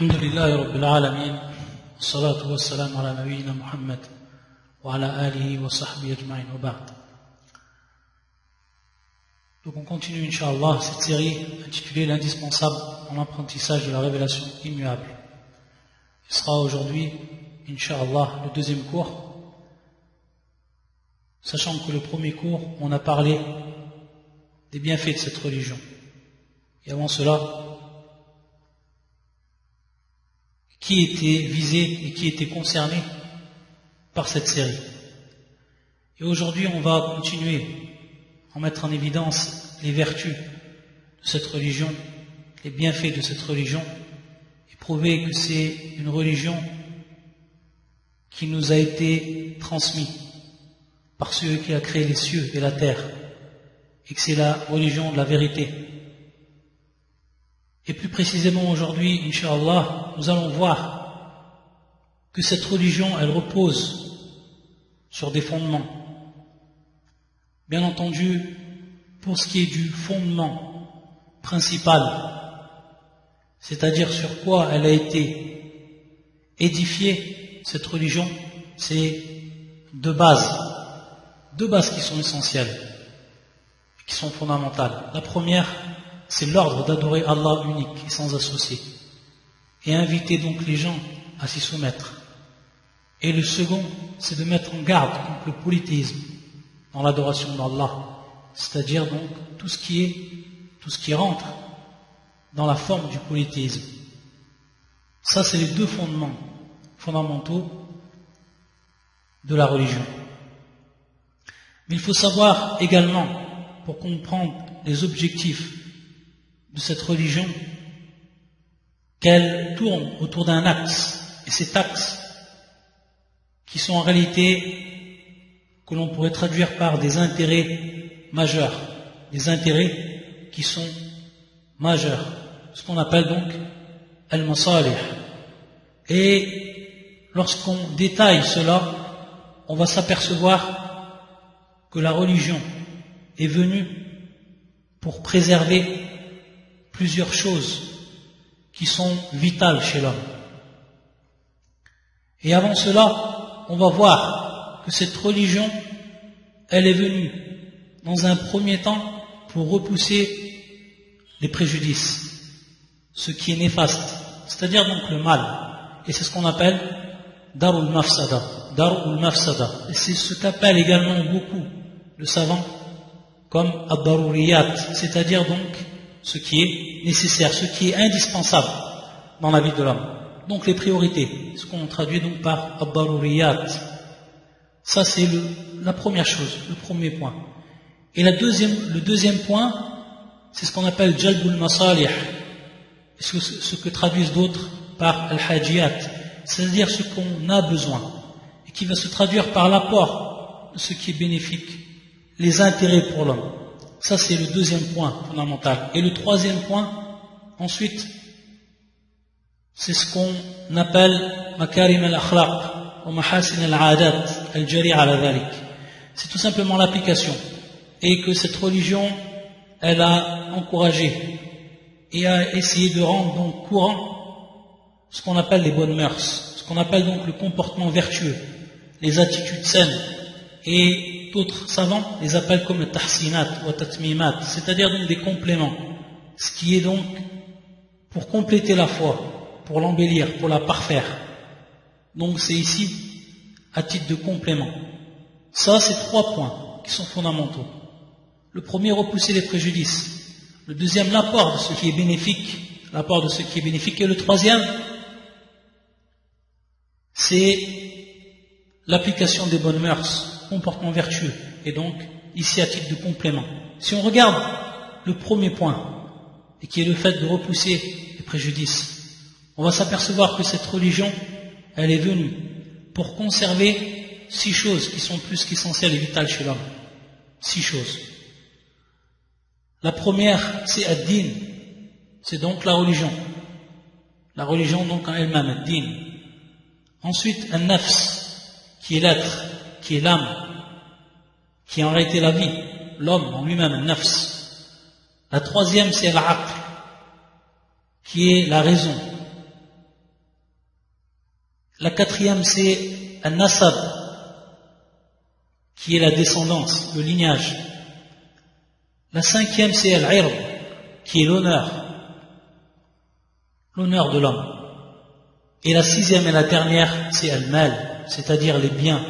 الحمد لله رب العالمين والصلاة والسلام على نبينا محمد وعلى آله وصحبه أجمعين وبعد. Donc on continue Inch'Allah cette série intitulée l'indispensable en apprentissage de la révélation immuable. Ce sera aujourd'hui Inch'Allah le deuxième cours, sachant que le premier cours on a parlé des bienfaits de cette religion. Et avant cela, qui était visé et qui était concerné par cette série. Et aujourd'hui, on va continuer à mettre en évidence les vertus de cette religion, les bienfaits de cette religion, et prouver que c'est une religion qui nous a été transmise par celui qui a créé les cieux et la terre, et que c'est la religion de la vérité. Et plus précisément aujourd'hui, Inch'Allah, nous allons voir que cette religion, elle repose sur des fondements. Bien entendu, pour ce qui est du fondement principal, c'est-à-dire sur quoi elle a été édifiée, cette religion, c'est deux bases qui sont essentielles, qui sont fondamentales. La première, c'est l'ordre d'adorer Allah unique et sans associé, et inviter donc les gens à s'y soumettre. Et le second, c'est de mettre en garde contre le polythéisme dans l'adoration d'Allah, c'est-à-dire donc tout ce qui rentre dans la forme du polythéisme. Ça, c'est les deux fondements fondamentaux de la religion. Mais il faut savoir également, pour comprendre les objectifs de cette religion, qu'elle tourne autour d'un axe, et cet axe qui sont en réalité que l'on pourrait traduire par des intérêts majeurs, des intérêts qui sont majeurs, ce qu'on appelle donc al-masalih. Et lorsqu'on détaille cela, on va s'apercevoir que la religion est venue pour préserver plusieurs choses qui sont vitales chez l'homme. Et avant cela, on va voir que cette religion, elle est venue dans un premier temps pour repousser les préjudices, ce qui est néfaste, c'est-à-dire donc le mal. Et c'est ce qu'on appelle darul mafsada. Et c'est ce qu'appellent également beaucoup le savant comme ad-daruriyat, c'est-à-dire donc ce qui est nécessaire, ce qui est indispensable dans la vie de l'homme. Donc les priorités, ce qu'on traduit donc par ad-daruriyat. Ça c'est la première chose, le premier point. Et le deuxième point, c'est ce qu'on appelle jalbul masalih, ce que traduisent d'autres par al-hajiyat, c'est-à-dire ce qu'on a besoin, et qui va se traduire par l'apport de ce qui est bénéfique, les intérêts pour l'homme. Ça, c'est le deuxième point fondamental. Et le troisième point, ensuite, c'est ce qu'on appelle makarim al-akhlaq wa mahasin al-adat al-jari' ala dhalik. C'est tout simplement l'application. Et que cette religion, elle a encouragé et a essayé de rendre donc courant ce qu'on appelle les bonnes mœurs, ce qu'on appelle donc le comportement vertueux, les attitudes saines. Et d'autres savants les appellent comme le tahsinat ou tatmimat, c'est-à-dire donc des compléments, ce qui est donc pour compléter la foi, pour l'embellir, pour la parfaire. Donc c'est ici à titre de complément. Ça, c'est trois points qui sont fondamentaux. Le premier, repousser les préjudices. Le deuxième, l'apport de ce qui est bénéfique, et le troisième, c'est l'application des bonnes mœurs, comportement vertueux, et donc ici à titre de complément. Si on regarde le premier point, et qui est le fait de repousser les préjudices, on va s'apercevoir que cette religion, elle est venue pour conserver 6 choses qui sont plus qu'essentielles et vitales chez l'homme. 6 choses. La première, c'est ad-din, c'est donc la religion. La religion donc en elle-même, ad-din. Ensuite, an-nafs, qui est l'être, qui est l'âme, qui est en réalité la vie, l'homme en lui-même, an-nafs. La troisième, c'est al-aql, qui est la raison. La quatrième, c'est An-Nasab, qui est la descendance, le lignage. La cinquième, c'est Al-Ird, qui est l'honneur de l'homme. Et la sixième et la dernière, c'est Al-Mal, c'est-à-dire les biens,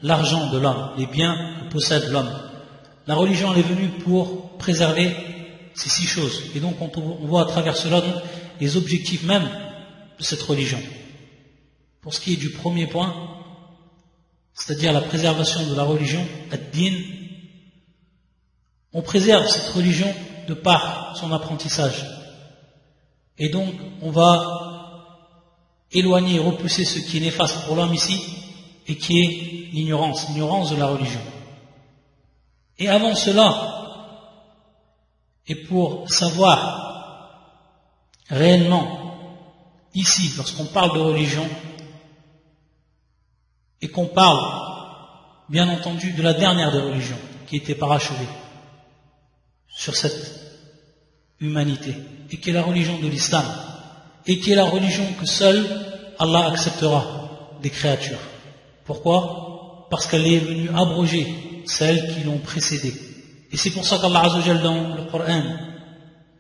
l'argent de l'homme, les biens que possède l'homme. La religion, elle est venue pour préserver ces 6 choses. Et donc, on voit à travers cela donc, les objectifs même de cette religion. Pour ce qui est du premier point, c'est-à-dire la préservation de la religion, ad-din, on préserve cette religion de par son apprentissage. Et donc, on va éloigner et repousser ce qui est néfaste pour l'homme ici, et qui est l'ignorance de la religion. Et avant cela, et pour savoir réellement, ici, lorsqu'on parle de religion, et qu'on parle, bien entendu, de la dernière des religions, qui était parachevée sur cette humanité, et qui est la religion de l'islam, et qui est la religion que seul Allah acceptera des créatures. Pourquoi? Parce qu'elle est venue abroger celles qui l'ont précédée. Et c'est pour ça qu'Allah Azza wa Jalla dans le Coran,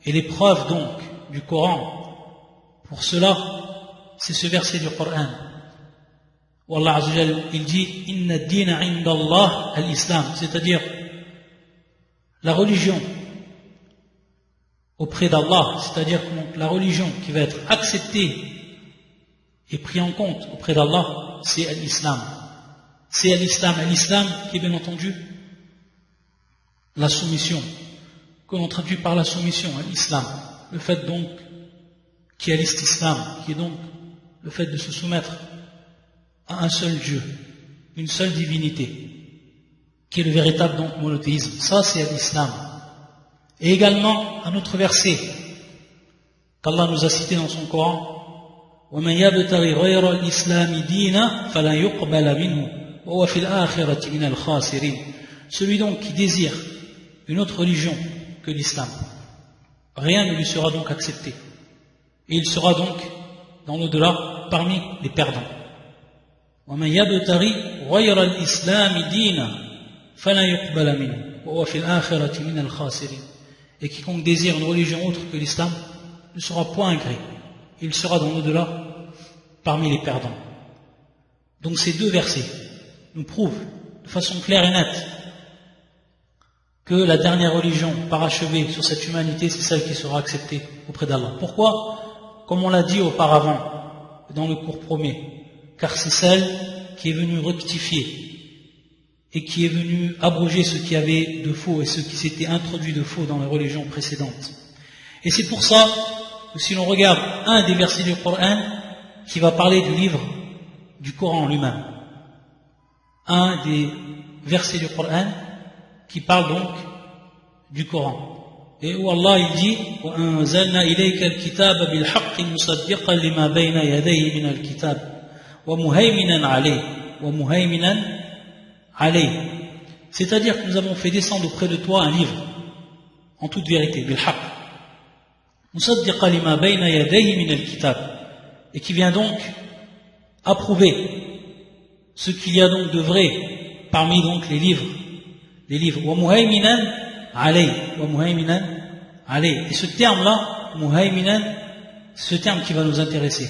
et les preuves donc du Coran, pour cela, c'est ce verset du Coran, où Allah Azza wa Jalla, il dit « Inna ad-dina inda Allah al-Islam », c'est-à-dire la religion auprès d'Allah, c'est-à-dire la religion qui va être acceptée et prise en compte auprès d'Allah, c'est l'islam. C'est l'islam qui est bien entendu la soumission, que l'on traduit par la soumission, l'islam. Le fait donc qui est l'islam, qui est donc le fait de se soumettre à un seul Dieu, une seule divinité, qui est le véritable donc monothéisme. Ça c'est l'islam. Et également un autre verset qu'Allah nous a cité dans son Coran, وَمَنْ يَبْتَغِ غَيْرَ الْإِسْلَامِ دِينًا فَلَنْ يُقْبَلَ مِنْهُ وَهُوَ فِي الْآخِرَةِ مِنَ الْخَاسِرِينَ. Celui donc qui désire une autre religion que l'islam, rien ne lui sera donc accepté. Et il sera donc, dans l'au-delà, parmi les perdants. وَمَنْ يَبْتَغِ غَيْرَ الْإِسْلَامِ دِينًا فَلَنْ يُقْبَلَ مِنْهُ وَهُوَ فِي الْآخِرَةِ مِنَ الْخَاسِرِينَ. Et quiconque désire une religion autre que l'islam ne sera point agréé. Il sera dans l'au-delà parmi les perdants. Donc ces deux versets nous prouvent de façon claire et nette que la dernière religion parachevée sur cette humanité, c'est celle qui sera acceptée auprès d'Allah. Pourquoi? Comme on l'a dit auparavant dans le cours premier, car c'est celle qui est venue rectifier et qui est venue abroger ce qui avait de faux et ce qui s'était introduit de faux dans les religions précédentes. Et c'est pour ça que si l'on regarde un des versets du Coran qui va parler du livre du Coran lui-même, un des versets du Coran qui parle donc du Coran, et où Allah il dit وَأَنزَلْنَا إِلَيْكَ الْكِتَابَ بِالْحَقِّ مُصَدِّقًا لِمَا بَيْنَ يَدَيْهِ مِنَ الْكِتَابِ وَمُهَيْمِنًا عَلَيْهِ. C'est-à-dire que nous avons fait descendre auprès de toi un livre en toute vérité, بالحق مُصَدِّقًا لِمَا بَيْنَ يَدَيْهِ مِنَ الْكِتَابِ, et qui vient donc approuver ce qu'il y a donc de vrai parmi donc les livres. وَمُهَيْمِنًا عَلَيْهِ. Et ce terme-là, muhayminan, c'est ce terme qui va nous intéresser.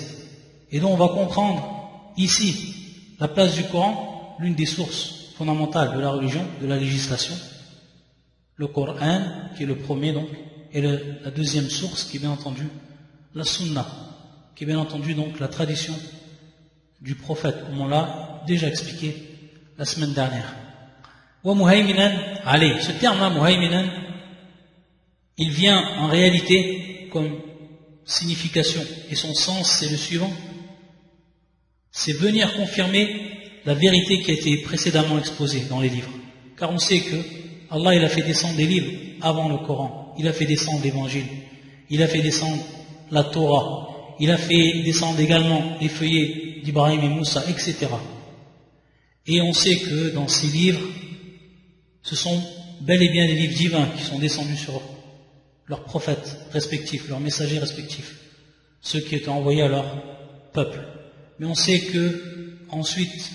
Et donc on va comprendre ici la place du Coran, l'une des sources fondamentales de la religion, de la législation, le Coran, qui est le premier donc, et la deuxième source qui est bien entendu la Sunna, qui est bien entendu donc la tradition du prophète, comme on l'a déjà expliqué la semaine dernière. Wa muhayminan alayh. Ce terme-là, muhayminan, il vient en réalité comme signification, et son sens c'est le suivant: c'est venir confirmer la vérité qui a été précédemment exposée dans les livres. Car on sait que Allah il a fait descendre des livres avant le Coran, il a fait descendre l'Évangile, il a fait descendre la Torah, il a fait descendre également les feuillets d'Ibrahim et Moussa, etc. Et on sait que dans ces livres, ce sont bel et bien des livres divins qui sont descendus sur leurs prophètes respectifs, leurs messagers respectifs, ceux qui étaient envoyés à leur peuple. mais on sait que ensuite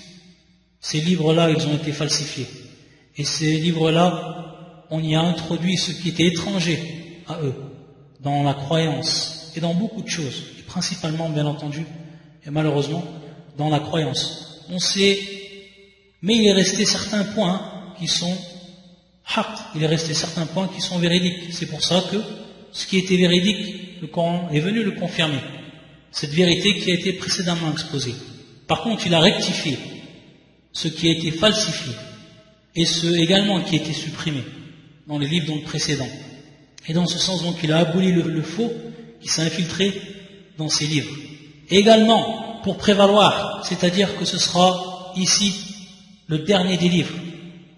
ces livres-là, ils ont été falsifiés. Et ces livres-là, on y a introduit ce qui était étranger à eux, dans la croyance et dans beaucoup de choses, et principalement, bien entendu, et malheureusement, dans la croyance. On sait, mais il est resté certains points qui sont haqq, il est resté certains points qui sont véridiques. C'est pour ça que ce qui était véridique, le Coran est venu le confirmer. Cette vérité qui a été précédemment exposée. Par contre, il a rectifié ce qui a été falsifié et ce également qui a été supprimé dans les livres donc précédents. Et dans ce sens, donc, il a aboli le faux qui s'est infiltré dans ces livres. Et également, pour prévaloir, c'est-à-dire que ce sera ici le dernier des livres.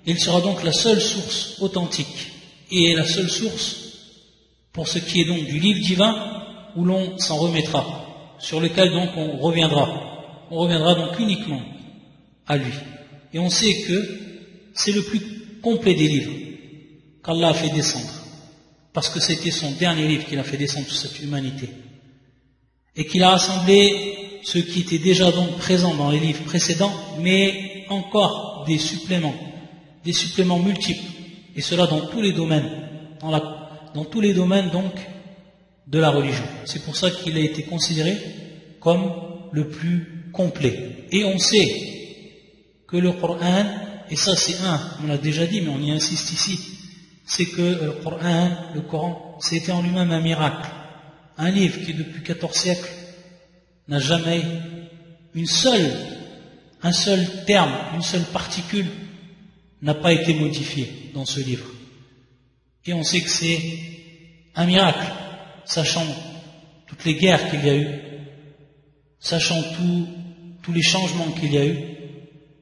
Il sera donc la seule source authentique et la seule source pour ce qui est donc du livre divin où l'on s'en remettra, sur lequel donc on reviendra. On reviendra donc uniquement à lui. Et on sait que c'est le plus complet des livres qu'Allah a fait descendre, parce que c'était son dernier livre qu'il a fait descendre sur cette humanité, et qu'il a rassemblé ce qui était déjà donc présent dans les livres précédents, mais encore des suppléments multiples, et cela dans tous les domaines, dans tous les domaines donc de la religion. C'est pour ça qu'il a été considéré comme le plus complet. Et on sait que le Coran, et ça c'est on l'a déjà dit mais on y insiste ici, c'est que le Coran, c'était en lui-même un miracle. Un livre qui depuis 14 siècles n'a jamais un seul terme, une seule particule n'a pas été modifié dans ce livre. Et on sait que c'est un miracle, sachant toutes les guerres qu'il y a eu, sachant tous les changements qu'il y a eu,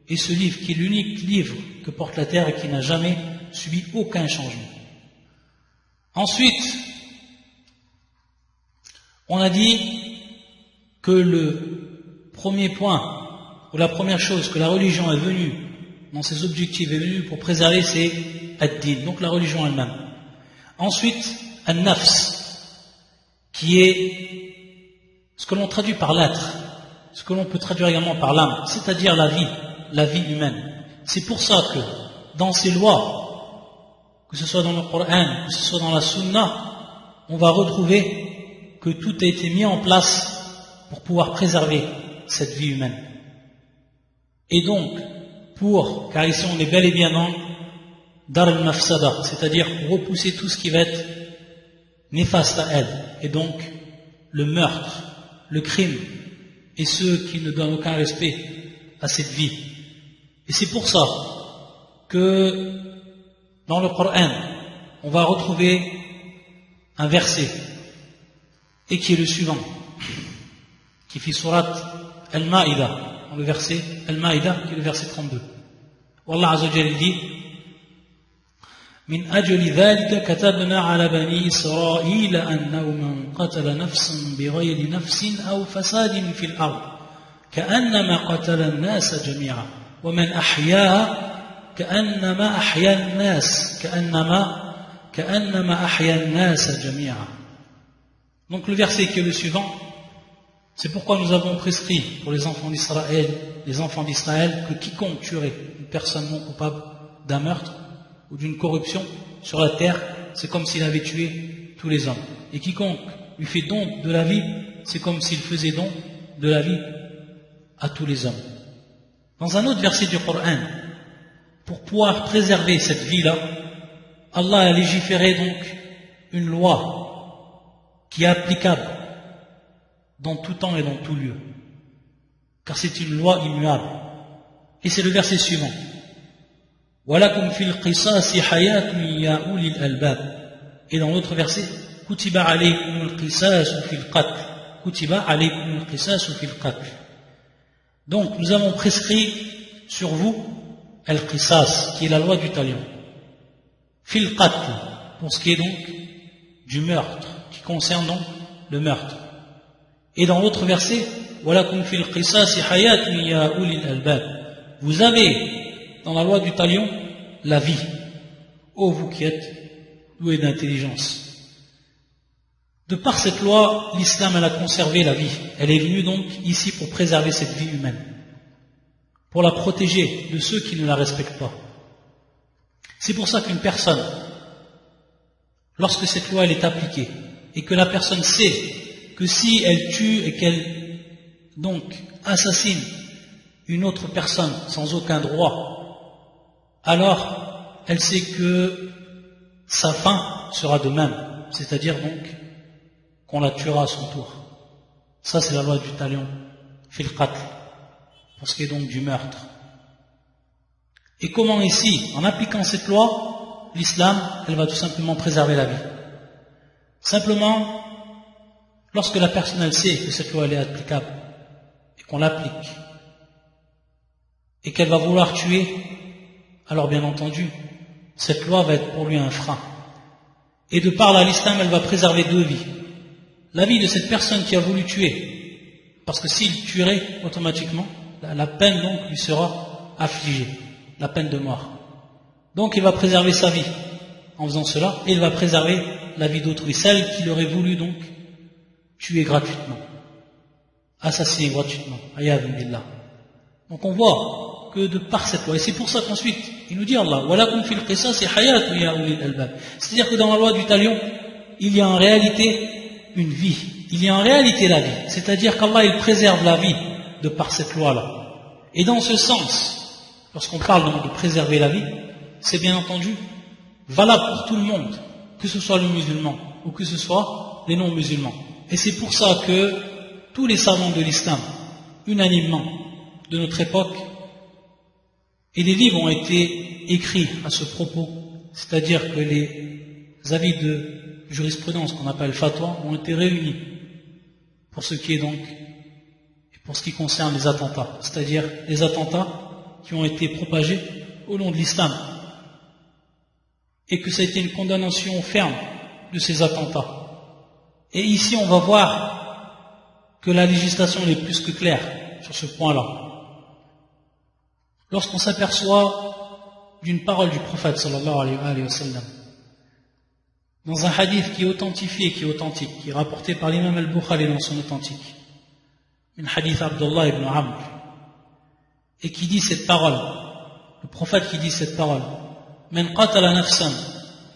et ce livre qui est l'unique livre que porte la terre et qui n'a jamais subi aucun changement. Ensuite, on a dit que le premier point, ou la première chose que la religion est venue, dans ses objectifs est venue pour préserver, c'est ad-din, donc la religion elle-même. Ensuite, an-nafs, qui est ce que l'on traduit par l'être, ce que l'on peut traduire également par l'âme, c'est-à-dire la vie humaine. C'est pour ça que dans ces lois, que ce soit dans le Coran, que ce soit dans la Sunna, on va retrouver que tout a été mis en place pour pouvoir préserver cette vie humaine. Et donc, car ici on est bel et bien dans Dar al-Mafsada, c'est-à-dire pour repousser tout ce qui va être néfaste à elle, et donc le meurtre, le crime, et ceux qui ne donnent aucun respect à cette vie. Et c'est pour ça que dans le Coran, on va retrouver un verset, et qui est le suivant, qui fait surat Al-Ma'ida, dans le verset Al-Ma'ida, qui est le verset 32. Où Allah Azza wa Jalla dit: من أجل ذلك كتبنا على بني إسرائيل أنه من قتل نفسا بغير نفس أو فساد في الأرض كأنما قتل الناس جميعا ومن أحياها كأنما أحيا الناس جميعا. Donc le verset qui est le suivant, c'est pourquoi nous avons prescrit pour les enfants d'Israël, que quiconque tuerait une personne non coupable d'un meurtre ou d'une corruption sur la terre, c'est comme s'il avait tué tous les hommes. Et quiconque lui fait don de la vie, c'est comme s'il faisait don de la vie à tous les hommes. Dans un autre verset du Coran, pour pouvoir préserver cette vie-là, Allah a légiféré donc une loi qui est applicable dans tout temps et dans tout lieu, car c'est une loi immuable. Et c'est le verset suivant: وَلَكُمْ فِي الْقِصَاصِ حَيَاةٌ يَا أُولِي الْأَلْبَابِ. Et dans l'autre verset: كُتِبَ عَلَيْكُمُ الْقِصَاصُ فِي الْقَتْلِ كُتِبَ عَلَيْكُمُ الْقِصَاصُ فِي الْقَتْلِ. Donc nous avons prescrit sur vous al-qisas, qui est la loi du talion, fil qatl, pour ce qui est donc du meurtre, qui concerne donc le meurtre. Et dans l'autre verset, walakum fil qisas hayatun ya ulil albab, vous avez dans la loi du talion la vie, ô vous qui êtes doués d'intelligence. De par cette loi, l'islam elle a conservé la vie. Elle est venue donc ici pour préserver cette vie humaine, pour la protéger de ceux qui ne la respectent pas. C'est pour ça qu'une personne, lorsque cette loi elle est appliquée, et que la personne sait que si elle tue et qu'elle donc assassine une autre personne sans aucun droit, alors elle sait que sa fin sera de même, c'est-à-dire donc qu'on la tuera à son tour. Ça c'est la loi du talion, fil qatl, pour ce qui est donc du meurtre. Et comment ici, en appliquant cette loi, l'islam, elle va tout simplement préserver la vie. Simplement, lorsque la personne elle sait que cette loi elle est applicable et qu'on l'applique et qu'elle va vouloir tuer, alors bien entendu, cette loi va être pour lui un frein. Et de par là, l'islam elle va préserver deux vies. La vie de cette personne qui a voulu tuer, parce que s'il tuerait automatiquement, la peine donc lui sera affligée, la peine de mort. Donc il va préserver sa vie en faisant cela, et il va préserver la vie d'autrui, celle qu'il aurait voulu donc tuer gratuitement, assassiner gratuitement. Ayadun billah. Donc on voit que de par cette loi, et c'est pour ça qu'ensuite il nous dit Allah, walakum fil qisas hayatun ya ulil albab. C'est-à-dire que dans la loi du talion, il y a en réalité une vie, il y a en réalité la vie. C'est-à-dire qu'Allah il préserve la vie de par cette loi-là. Et dans ce sens, lorsqu'on parle donc de préserver la vie, c'est bien entendu valable pour tout le monde, que ce soit le musulman ou que ce soit les non-musulmans. Et c'est pour ça que tous les savants de l'islam, unanimement, de notre époque, et des livres ont été écrits à ce propos, c'est-à-dire que les avis de jurisprudence qu'on appelle fatwa ont été réunis pour ce qui est donc, et pour ce qui concerne les attentats, c'est-à-dire les attentats qui ont été propagés au nom de l'islam, et que ça a été une condamnation ferme de ces attentats. Et ici on va voir que la législation est plus que claire sur ce point-là. Lorsqu'on s'aperçoit d'une parole du prophète sallallahu alayhi wa sallam, dans un hadith qui est authentifié, qui est authentique, qui est rapporté par l'imam al-Bukhari dans son authentique, un hadith Abdullah ibn Amr, et qui dit cette parole, le prophète qui dit cette parole, من قتل نفسا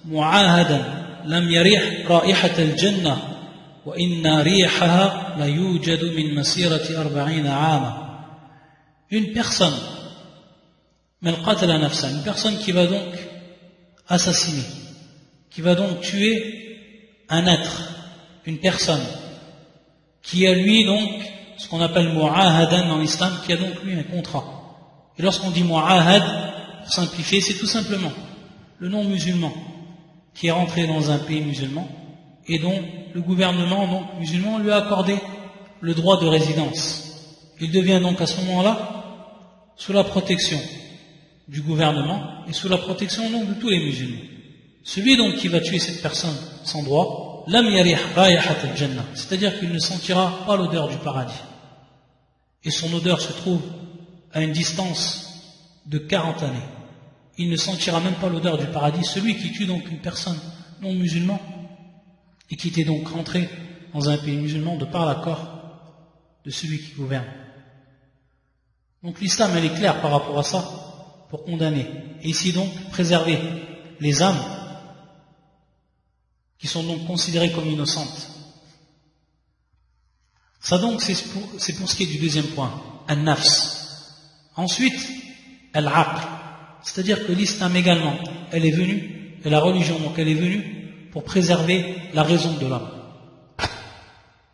معاهدا لم يريح رائحة الجنة وإن ريحها لا يوجد من مسيرة 40 عاما. Une personne, من قتل نفسا, une personne qui va donc assassiner, qui va donc tuer un être, une personne, qui a lui donc ce qu'on appelle mu'ahadan dans l'islam, qui a donc lui un contrat. Et lorsqu'on dit mu'ahad, pour simplifier, c'est tout simplement le non-musulman qui est rentré dans un pays musulman et dont le gouvernement donc, musulman lui a accordé le droit de résidence. Il devient donc à ce moment-là sous la protection du gouvernement et sous la protection donc, de tous les musulmans. Celui donc qui va tuer cette personne sans droit, lam yarih rayahat al-jannah, c'est-à-dire qu'il ne sentira pas l'odeur du paradis. Et son odeur se trouve à une distance de 40 années. Il ne sentira même pas l'odeur du paradis. Celui qui tue donc une personne non musulmane et qui était donc rentré dans un pays musulman de par l'accord de celui qui gouverne. Donc l'islam elle est claire par rapport à ça pour condamner. Et ici donc préserver les âmes qui sont donc considérées comme innocentes. Ça donc c'est pour ce qui est du deuxième point, an-nafs. Ensuite, al-aql, c'est-à-dire que l'islam également, elle est venue, et la religion donc elle est venue pour préserver la raison de l'homme.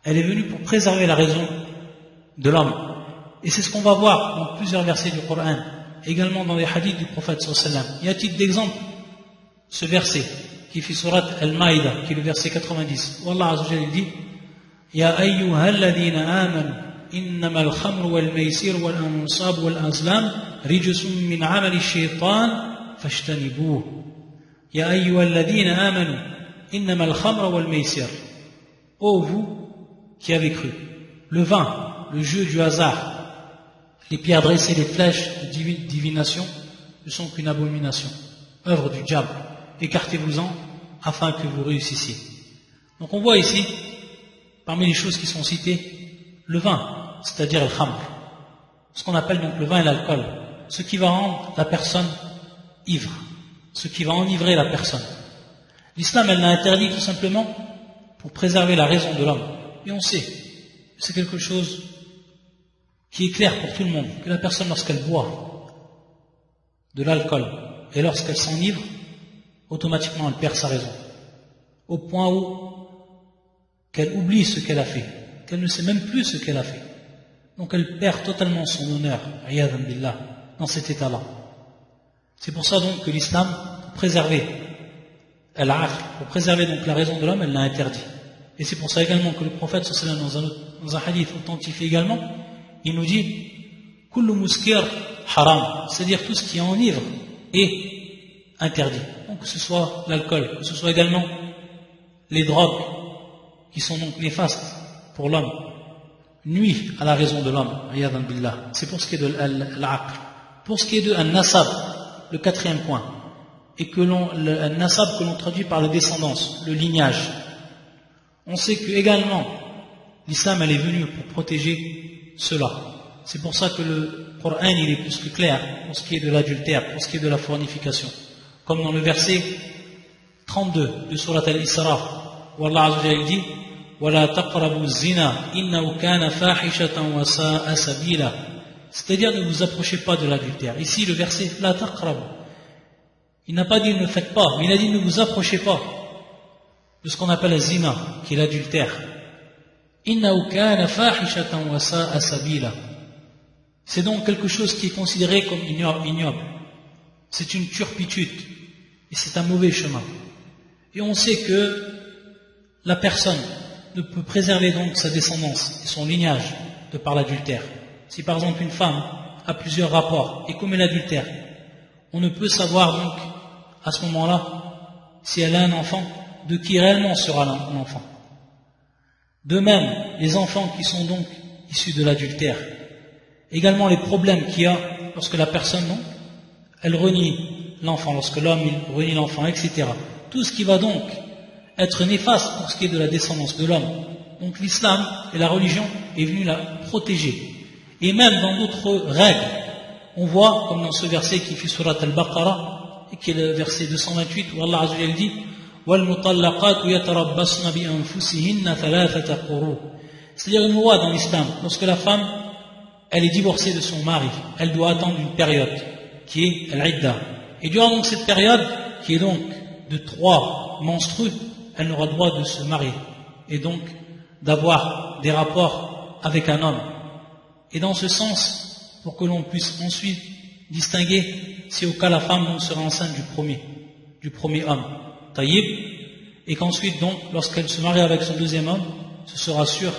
Elle est venue pour préserver la raison de l'homme. Et c'est ce qu'on va voir dans plusieurs versets du Coran, également dans les hadiths du prophète sallallahu alayhi wa sallam. Il y a à titre d'exemple ce verset qui fait surat Al-Maïda, qui est le verset 90, où Allah Azza wa Jalla dit Ya ayyuhalladhina amanu innama al-khamru wal-maysir wal-ansab wal-azlam rijsun min amali shaytan fashtanibuh. Ya ayyuhalladhina amanu innama al-khamru wal-maysir. Ô vous qui avez cru, le vin, le jeu du hasard, les pierres dressées, les flèches de divination ne sont qu'une abomination, œuvre du diable. Écartez-vous-en afin que vous réussissiez. Donc on voit ici parmi les choses qui sont citées, le vin, c'est-à-dire le khamr, ce qu'on appelle donc le vin et l'alcool, ce qui va rendre la personne ivre, ce qui va enivrer la personne. L'islam, elle l'a interdit tout simplement pour préserver la raison de l'homme. Et on sait, c'est quelque chose qui est clair pour tout le monde, que la personne, lorsqu'elle boit de l'alcool et lorsqu'elle s'enivre, automatiquement elle perd sa raison, au point où qu'elle oublie ce qu'elle a fait, qu'elle ne sait même plus ce qu'elle a fait. Donc elle perd totalement son honneur, iyadhan billah, dans cet état-là. C'est pour ça donc que l'islam, pour préserver pour préserver donc la raison de l'homme, elle l'a interdit. Et c'est pour ça également que le prophète sallallahu alayhi wa sallam, dans un hadith authentifié également, il nous dit kullu muskir haram, c'est-à-dire tout ce qui enivre est interdit. Donc que ce soit l'alcool, que ce soit également les drogues, qui sont donc néfastes pour l'homme, nuit à la raison de l'homme, iyadhan billah. C'est pour ce qui est de l'aql. Pour ce qui est de an-nasab, le quatrième point, et que le nasab que l'on traduit par la descendance, le lignage. On sait que également l'islam elle est venu pour protéger cela. C'est pour ça que le Coran il est plus que clair pour ce qui est de l'adultère, pour ce qui est de la fornication. Comme dans le verset 32 de Surat Al-Isra, où Allah Azza wa Jalla dit وَلَا تَقْرَبُوا الزِّنَا إِنَّهُ كَانَ فَاحِشَةً وَسَاءَ سَبِيلًا. C'est-à-dire ne vous approchez pas de l'adultère. Ici le verset la taqrabu, il n'a pas dit ne faites pas, mais il a dit ne vous approchez pas de ce qu'on appelle le zina, qui est l'adultère. إِنَّهُ كَانَ فَاحِشَةً وَسَاءَ سَبِيلًا. C'est donc quelque chose qui est considéré comme ignoble. C'est une turpitude et c'est un mauvais chemin. Et on sait que la personne ne peut préserver donc sa descendance et son lignage de par l'adultère. Si par exemple une femme a plusieurs rapports et commet l'adultère, on ne peut savoir donc à ce moment-là si elle a un enfant, de qui réellement sera l'enfant. De même, les enfants qui sont donc issus de l'adultère, également les problèmes qu'il y a lorsque la personne, non, elle renie l'enfant, lorsque l'homme il renie l'enfant, etc. Tout ce qui va donc être néfaste pour ce qui est de la descendance de l'homme. Donc l'islam et la religion est venu la protéger. Et même dans d'autres règles, on voit, comme dans ce verset qui fait surat al-Baqarah, et qui est le verset 228, où Allah Azza wa Jalla dit وَالْمُطَلَّقَاتُ يَتَرَبَّصْنَ بِأَنفُسِهِنَّ ثَلَاثَةَ قُرُوءٍ. C'est-à-dire une loi dans l'islam, lorsque la femme, elle est divorcée de son mari, elle doit attendre une période, qui est al-idda. Et durant donc cette période, qui est donc de 3 menstrues, elle n'aura droit de se marier et donc d'avoir des rapports avec un homme. Et dans ce sens, pour que l'on puisse ensuite distinguer si au cas la femme donc sera enceinte du premier homme, taïb, et qu'ensuite donc lorsqu'elle se marie avec son deuxième homme, ce sera sûr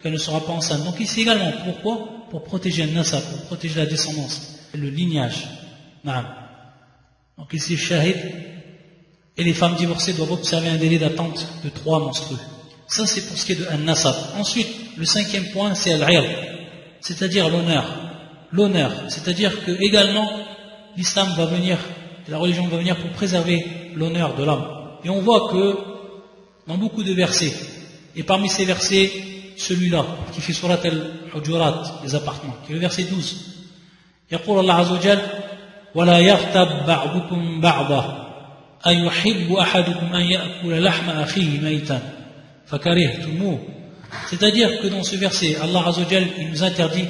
qu'elle ne sera pas enceinte. Donc ici également, pourquoi? Pour protéger le nasab, pour protéger la descendance, et le lignage. Donc ici, shahid. Et les femmes divorcées doivent observer un délai d'attente de 3 menstrues. Ça, c'est pour ce qui est de an-nasab. Ensuite, le 5e point, c'est al-'ird, c'est-à-dire l'honneur. L'honneur, c'est-à-dire que également, l'islam va venir, la religion va venir pour préserver l'honneur de l'homme. Et on voit que, dans beaucoup de versets, et parmi ces versets, celui-là, qui fait surat al-Hujurat, les appartements, qui est le verset 12. يقول الله عز وجل ولا يغتب بعضكم بعضا أيحب أحدكم أن يأكل لحم أخيه ميتا فكرهتموه. C'est-à-dire que dans ce verset, Allah Azza wa Jal, il nous interdit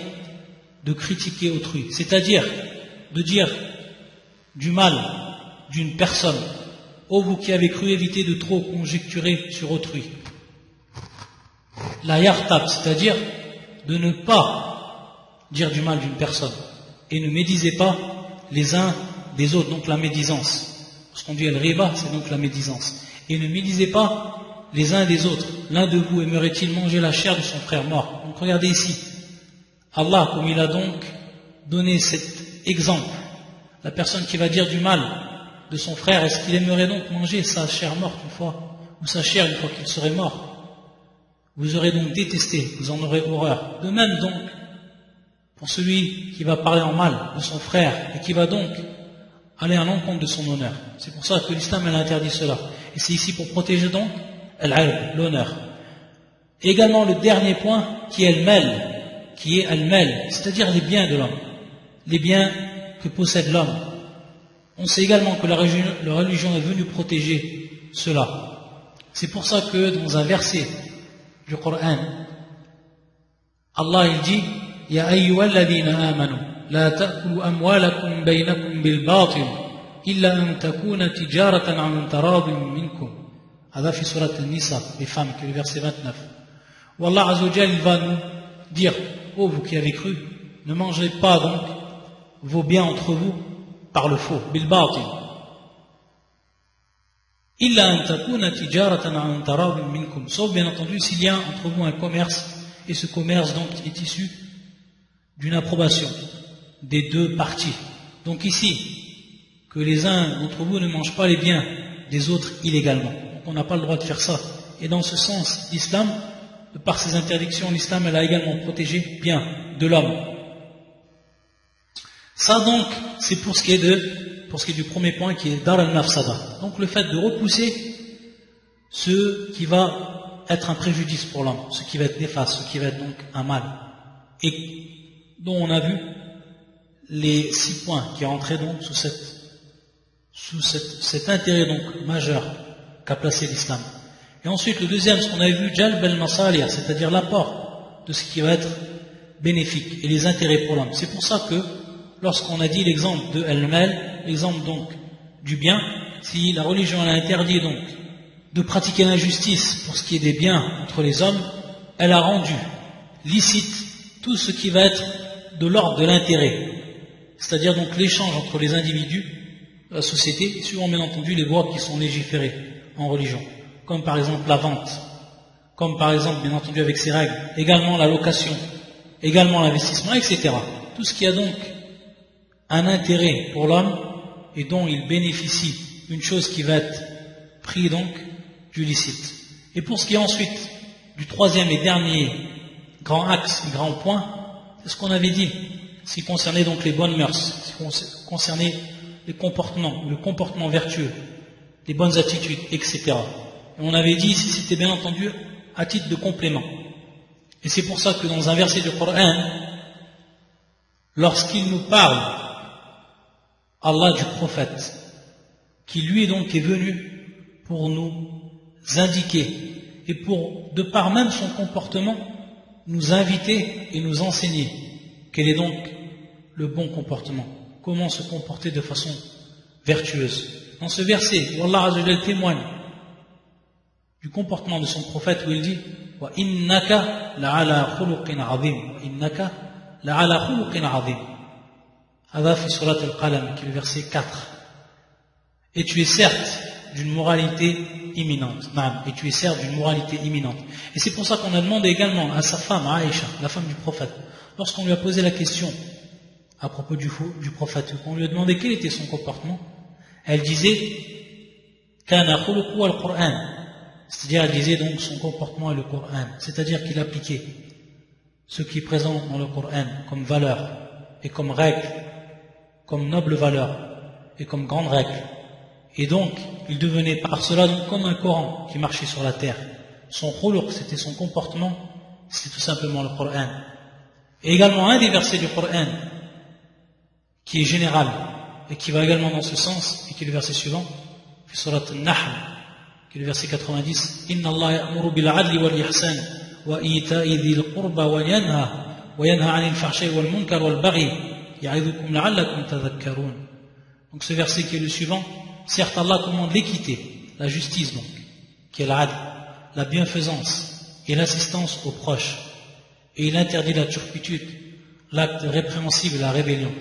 de critiquer autrui, c'est-à-dire de dire du mal d'une personne. Ô vous qui avez cru éviter de trop conjecturer sur autrui. La yartab, c'est-à-dire de ne pas dire du mal d'une personne. Et ne médisez pas les uns des autres, donc la médisance. Ce qu'on dit al-riba, c'est donc la médisance. Et ne médisez pas les uns des autres. L'un de vous aimerait-il manger la chair de son frère mort? Donc regardez ici. Allah, comme il a donc donné cet exemple, la personne qui va dire du mal de son frère, est-ce qu'il aimerait donc manger sa chair morte une fois, ou sa chair une fois qu'il serait mort? Vous aurez donc détesté, vous en aurez horreur. De même donc, pour celui qui va parler en mal de son frère et qui va donc aller à l'encontre de son honneur. C'est pour ça que l'islam elle interdit cela. Et c'est ici pour protéger donc l'honneur. Et également le dernier point qui est al-mal, c'est-à-dire les biens de l'homme, les biens que possède l'homme. On sait également que la religion est venue protéger cela. C'est pour ça que dans un verset du Coran, Allah il dit Ya ayyuhalladhina amanu la ta'kulu amwalakum baynakum bil batil illa an takuna tijaratan an taradin minkum. Hada fi surat an-Nisa, les femmes, qui est le verset 29. Où Allah Azza wa Jalla va nous dire, oh vous qui avez cru, ne mangez pas donc vos biens entre vous par le faux, bil batil. Illa an takuna tijaratan an taradin minkum. Sauf bien entendu s'il y a entre vous un commerce, et ce commerce donc est issu d'une approbation des deux parties. Donc ici, que les uns d'entre vous ne mangent pas les biens des autres illégalement. Donc on n'a pas le droit de faire ça. Et dans ce sens, l'islam, par ses interdictions, l'islam elle a également protégé bien de l'homme. Ça donc, c'est pour ce qui est du premier point qui est dar al-nafsada. Donc le fait de repousser ce qui va être un préjudice pour l'homme, ce qui va être néfaste, ce qui va être donc un mal. Et dont on a vu les 6 points qui rentraient donc sous cet intérêt donc majeur qu'a placé l'islam. Et ensuite le deuxième, ce qu'on avait vu, jalb al-masalih, c'est-à-dire l'apport de ce qui va être bénéfique et les intérêts pour l'homme. C'est pour ça que lorsqu'on a dit l'exemple de al-mal, l'exemple donc du bien, si la religion elle a interdit donc de pratiquer l'injustice pour ce qui est des biens entre les hommes, elle a rendu licite tout ce qui va être de l'ordre de l'intérêt, c'est-à-dire donc l'échange entre les individus de la société, suivant bien entendu les lois qui sont légiférées en religion, comme par exemple la vente, comme par exemple bien entendu avec ses règles, également la location, également l'investissement, etc. Tout ce qui a donc un intérêt pour l'homme et dont il bénéficie, une chose qui va être prise donc du licite. Et pour ce qui est ensuite du troisième et dernier grand axe, grand point, c'est ce qu'on avait dit, ce qui concernait donc les bonnes mœurs, ce qui concernait les comportements, le comportement vertueux, les bonnes attitudes, etc. Et on avait dit ici, c'était bien entendu à titre de complément. Et c'est pour ça que dans un verset du Coran, lorsqu'il nous parle, Allah du prophète, qui lui donc est venu pour nous indiquer et pour, de par même son comportement, nous inviter et nous enseigner quel est donc le bon comportement, comment se comporter de façon vertueuse. Dans ce verset, où Allah Azza wa Jalla témoigne du comportement de son prophète, où il dit wa innaka la'ala khuluqin 'azim, wa innaka la'ala khuluqin 'azim. Hada fi surat al-Qalam, qui est le verset 4. Et tu es certes d'une moralité imminente. Et tu es certes d'une moralité imminente. Et c'est pour ça qu'on a demandé également à sa femme, Aïcha, la femme du prophète, lorsqu'on lui a posé la question à propos du prophète, on lui a demandé quel était son comportement, elle disait Kana khuluqu al-Qur'an, c'est-à-dire elle disait donc son comportement est le Coran, c'est-à-dire qu'il appliquait ce qui est présent dans le Coran comme valeur et comme règle, comme noble valeur et comme grande règle. Et donc, il devenait par cela donc comme un Coran qui marchait sur la terre. Son khuluq, c'était son comportement, c'était tout simplement le Coran. Et également un des versets du Coran qui est général et qui va également dans ce sens, et qui est le verset suivant, surat An-Nahl, qui est le verset 90, Inna Allah ya'muru bil 'adli wal ihsan wa ita'i dhil qurba wa yanha 'anil fahsha'i wal munkar wal baghi ya'idhukum la'allakum tadhakkarun. Donc ce verset qui est le suivant, certes Allah commande l'équité, la justice donc, qui est l'adl, la bienfaisance et l'assistance aux proches, et il interdit la turpitude, l'acte répréhensible et la rébellion.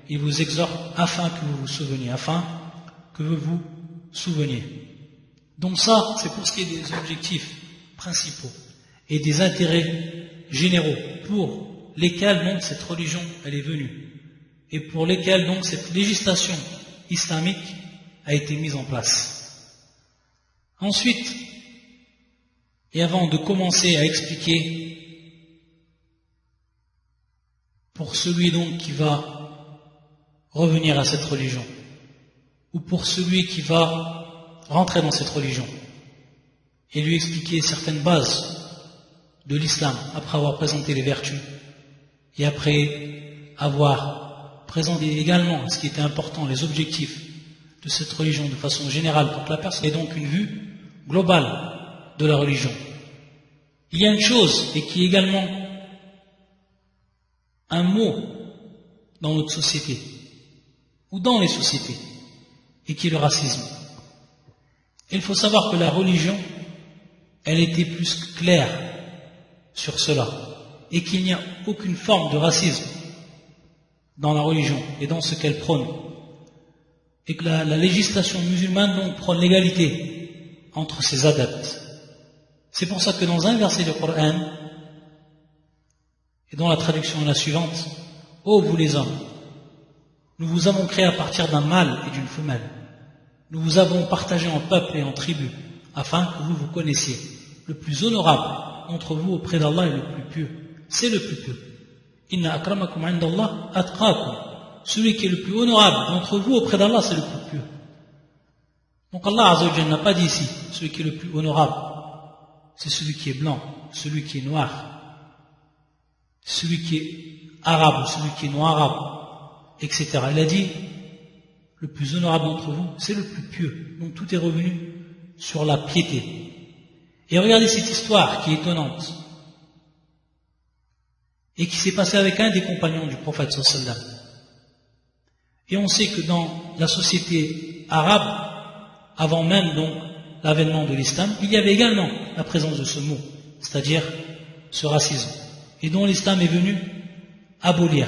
Il vous exhorte afin que vous vous souveniez. Donc ça, c'est pour ce qui est des objectifs principaux et des intérêts généraux pour lesquels donc cette religion elle est venue et pour lesquels donc cette législation islamique a été mise en place. Ensuite, et avant de commencer à expliquer pour celui donc qui va revenir à cette religion, ou pour celui qui va rentrer dans cette religion, et lui expliquer certaines bases de l'islam, après avoir présenté les vertus, et après avoir présenté également ce qui était important, les objectifs de cette religion de façon générale, pour que la personne ait donc une vue globale de la religion. Il y a une chose, et qui est également un mot dans notre société, ou dans les sociétés, et qui est le racisme. Et il faut savoir que la religion, elle était plus claire sur cela, et qu'il n'y a aucune forme de racisme dans la religion et dans ce qu'elle prône, et que la législation musulmane donc prône l'égalité entre ses adeptes. C'est pour ça que dans un verset du Coran, et dont la traduction est la suivante: ô vous les hommes, nous vous avons créé à partir d'un mâle et d'une femelle, nous vous avons partagé en peuple et en tribus, afin que vous vous connaissiez. Le plus honorable entre vous auprès d'Allah est le plus pieux, c'est le plus pieux. Inna akramakum indallah atqakum. Celui qui est le plus honorable d'entre vous auprès d'Allah, c'est le plus pieux. Donc Allah Azza wa Jalla n'a pas dit ici celui qui est le plus honorable, c'est celui qui est blanc, celui qui est noir, celui qui est arabe, celui qui est non-arabe, etc. Il a dit le plus honorable d'entre vous, c'est le plus pieux. Donc tout est revenu sur la piété. Et regardez cette histoire qui est étonnante et qui s'est passée avec un des compagnons du prophète sallallahu alayhi wa sallam. Et on sait que dans la société arabe, avant même donc l'avènement de l'islam, il y avait également la présence de ce mot, c'est-à-dire ce racisme, et dont l'islam est venu abolir,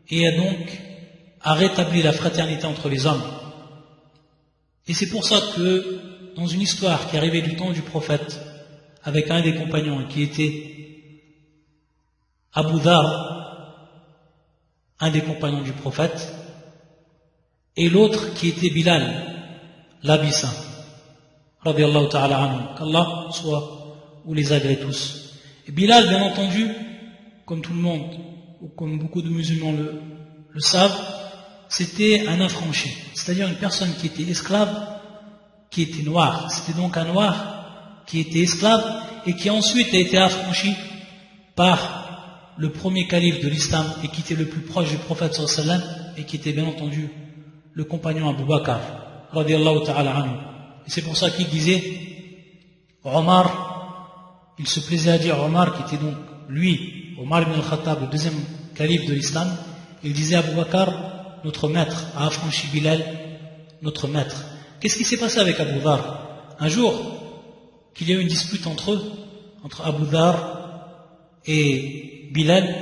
et a donc à rétablir la fraternité entre les hommes. Et c'est pour ça que dans une histoire qui arrivait du temps du prophète, avec un des compagnons qui était Abu Dhar, un des compagnons du prophète, et l'autre qui était Bilal, l'Abyssin, radiyallahu ta'ala anhu, qu'Allah soit ou les agrée tous. Et Bilal, bien entendu, comme tout le monde, ou comme beaucoup de musulmans le savent, c'était un affranchi, c'est-à-dire une personne qui était esclave, qui était noire. C'était donc un noir qui était esclave et qui ensuite a été affranchi par le premier calife de l'islam et qui était le plus proche du prophète sallallahu alayhi wa sallam et qui était bien entendu le compagnon Abu Bakr radiyallahu ta'ala anhu. Et c'est pour ça qu'il disait Omar, il se plaisait à dire Omar, qui était donc lui, Omar ibn al-Khattab, le deuxième calife de l'islam, il disait Abu Bakr, notre maître, a affranchi Bilal, notre maître. Qu'est-ce qui s'est passé avec Abu Dhar? Un jour, qu'il y a eu une dispute entre eux, entre Abu Dhar et Bilal,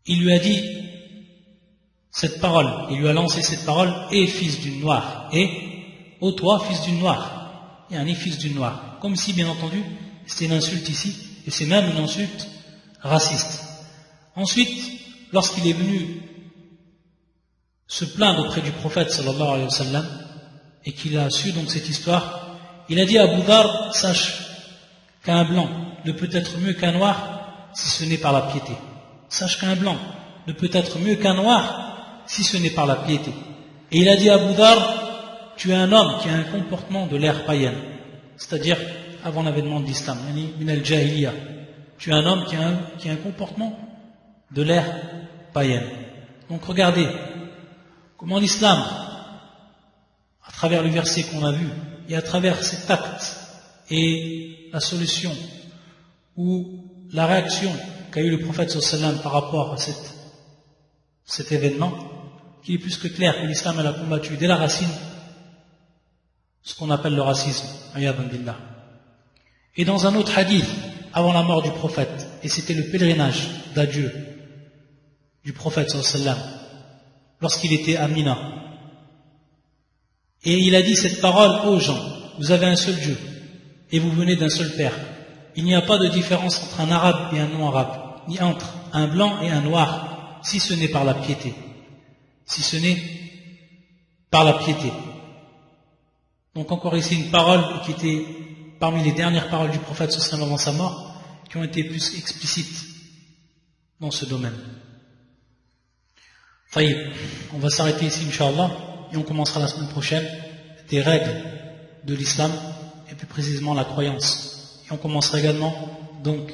il lui a dit cette parole, il lui a lancé cette parole: et fils d'une noire, et ô toi, fils d'une noire, et un fils d'une noire. Comme si, bien entendu, c'était une insulte ici, et c'est même une insulte raciste. Ensuite, lorsqu'il est venu se plaindre auprès du prophète sallallahu alayhi wa sallam, et qu'il a su donc cette histoire, il a dit à Abu Dhar: sache qu'un blanc ne peut être mieux qu'un noir si ce n'est par la piété. Sache qu'un blanc ne peut être mieux qu'un noir si ce n'est par la piété. Et il a dit à Abu Dhar: tu es un homme qui a un comportement de l'ère païenne, c'est-à-dire avant l'avènement de l'islam, min al-jahiliya. Tu es un homme qui a un comportement de l'ère païenne. Donc regardez comment l'islam, à travers le verset qu'on a vu, et à travers cet acte et la solution ou la réaction qu'a eu le prophète sallallahu alayhi wa sallam par rapport à cet événement, qu'il est plus que clair que l'islam elle a combattu dès la racine ce qu'on appelle le racisme, ayyadan billah. Et dans un autre hadith, avant la mort du prophète, et c'était le pèlerinage d'adieu du prophète sallallahu alayhi wa sallam, lorsqu'il était à Mina, et il a dit cette parole aux gens: vous avez un seul Dieu et vous venez d'un seul Père. Il n'y a pas de différence entre un arabe et un non-arabe, ni entre un blanc et un noir, si ce n'est par la piété. Si ce n'est par la piété. Donc encore ici une parole qui était parmi les dernières paroles du prophète sallallahu alayhi wa sallam avant sa mort, qui ont été plus explicites dans ce domaine. Taïb, on va s'arrêter ici, Inch'Allah, et on commencera la semaine prochaine des règles de l'islam, et plus précisément la croyance Et on commencera également donc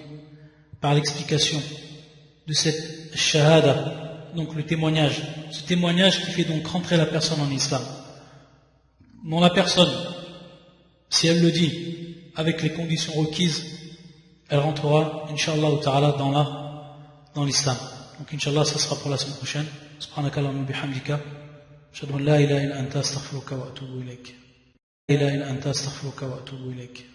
par l'explication de cette shahada, donc le témoignage, ce témoignage qui fait donc rentrer la personne en islam. Non, la personne, si elle le dit avec les conditions requises, elle rentrera, Inch'Allah ta'ala, dans l'islam. Donc Inch'Allah, ça sera pour la semaine prochaine. Subhanakallahumma bihamdika. Ashhadu an la ilaha illa anta astaghfiruka wa atubu ilayk. La ilaha illa anta astaghfiruka wa atubu ilayk.